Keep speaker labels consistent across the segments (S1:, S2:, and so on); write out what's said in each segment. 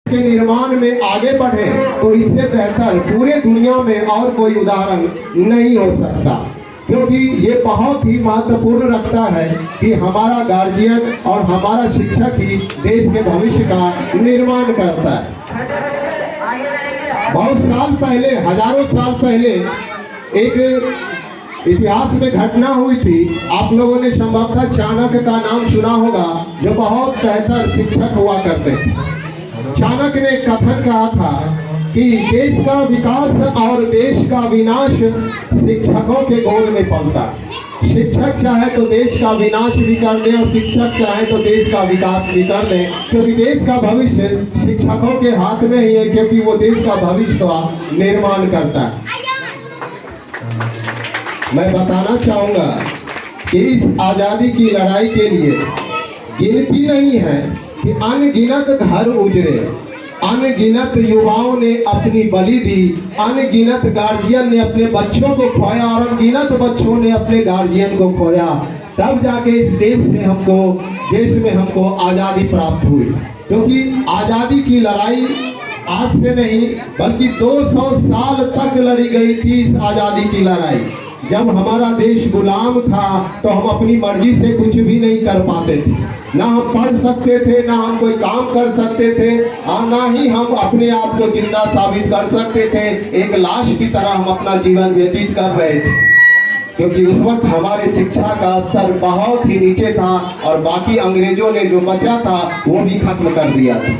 S1: के निर्माण में आगे बढ़े तो इससे बेहतर पूरे दुनिया में और कोई उदाहरण नहीं हो सकता, क्योंकि ये बहुत ही महत्वपूर्ण रखता है कि हमारा गार्जियन और हमारा शिक्षक ही देश के भविष्य का निर्माण करता है। बहुत साल पहले, हजारों साल पहले एक इतिहास में घटना हुई थी। आप लोगों ने संभवतः चाणक्य का नाम सुना होगा, जो बहुत बेहतर शिक्षक हुआ करते थे। चाणक्य ने कथन कहा था कि देश का विकास और देश का विनाश शिक्षकों के गोद में पलता है। शिक्षक चाहे तो देश का विनाश भी कर दे और शिक्षक चाहे तो देश का विकास भी कर दे, क्योंकि देश का भविष्य शिक्षकों के हाथ में ही है, क्योंकि वो देश का भविष्य का निर्माण करता है। मैं बताना चाहूंगा कि इस आजादी की लड़ाई के लिए गिनती नहीं है कि अनगिनत घर उजड़े, अनगिनत युवाओं ने अपनी बलि दी, अनगिनत गार्जियन ने अपने बच्चों को खोया और अनगिनत बच्चों ने अपने गार्जियन को खोया, तब जाके इस देश में हमको आज़ादी प्राप्त हुई। क्योंकि आज़ादी की लड़ाई आज से नहीं बल्कि 200 साल तक लड़ी गई थी। इस आज़ादी की लड़ाई, जब हमारा देश गुलाम था तो हम अपनी मर्जी से कुछ भी नहीं कर पाते थे, ना हम पढ़ सकते थे, ना हम कोई काम कर सकते थे, और ना ही हम अपने आप को जिंदा साबित कर सकते थे। एक लाश की तरह हम अपना जीवन व्यतीत कर रहे थे, क्योंकि उस वक्त हमारे शिक्षा का स्तर बहुत ही नीचे था और बाकी अंग्रेजों ने जो बचा था वो भी खत्म कर दिया था।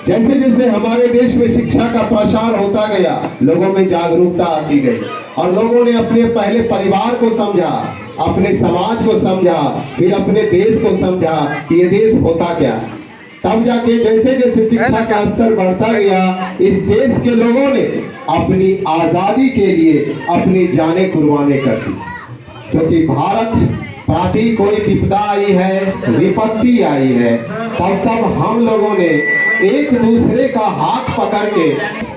S1: जैसे जैसे हमारे देश में शिक्षा का प्रसार होता गया, लोगों में जागरूकता आती गई और लोगों ने अपने पहले परिवार को समझा, अपने समाज को समझा, फिर अपने देश को समझा कि ये देश होता क्या। तब जाके जैसे जैसे शिक्षा का स्तर बढ़ता गया, इस देश के लोगों ने अपनी आजादी के लिए अपनी जानें कुर्बानी कर दी। क्योंकि भारत प्राति कोई विपदा आई है, विपत्ति आई है, तब हम लोगों ने एक दूसरे का हाथ पकड़ के,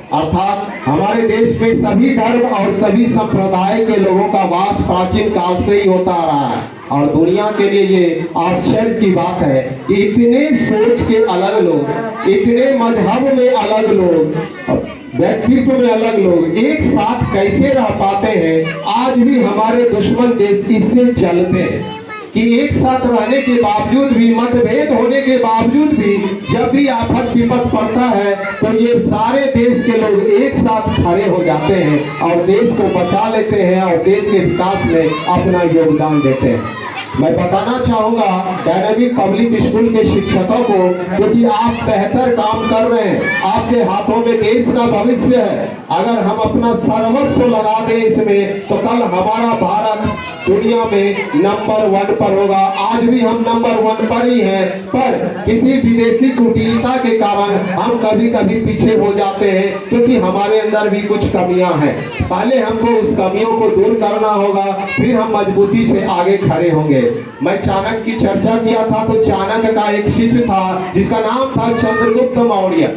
S1: अर्थात हमारे देश में सभी धर्म और सभी संप्रदाय के लोगों का वास प्राचीन काल से ही होता आ रहा है। और दुनिया के लिए ये आश्चर्य की बात है कि इतने सोच के अलग लोग, इतने मजहब में अलग लोग, व्यक्तित्व में अलग लोग एक साथ कैसे रह पाते हैं। आज भी हमारे दुश्मन देश इससे चलते हैं कि एक साथ रहने के बावजूद भी, मतभेद होने के बावजूद भी, जब भी आफत विपत पड़ता है तो ये सारे देश के लोग एक साथ खड़े हो जाते हैं और देश को बचा लेते हैं और देश के विकास में अपना योगदान देते हैं। मैं बताना चाहूंगा डायनामिक पब्लिक स्कूल के शिक्षकों को, क्योंकि आप बेहतर काम कर रहे हैं, आपके हाथों में देश का भविष्य है। अगर हम अपना सर्वस्व लगा दें इसमें तो कल हमारा भारत दुनिया में नंबर 1 पर होगा। आज भी हम नंबर 1 पर ही हैं, पर किसी विदेशी कुटिलता के कारण हम कभी कभी पीछे हो जाते हैं, क्योंकि हमारे अंदर भी कुछ कमियां हैं। पहले हमको उस कमियों को दूर करना होगा, फिर हम मजबूती से आगे खड़े होंगे। मैं चाणक्य की चर्चा किया था, तो चाणक्य का एक शिष्य था जिसका नाम था चंद्रगुप्त मौर्य।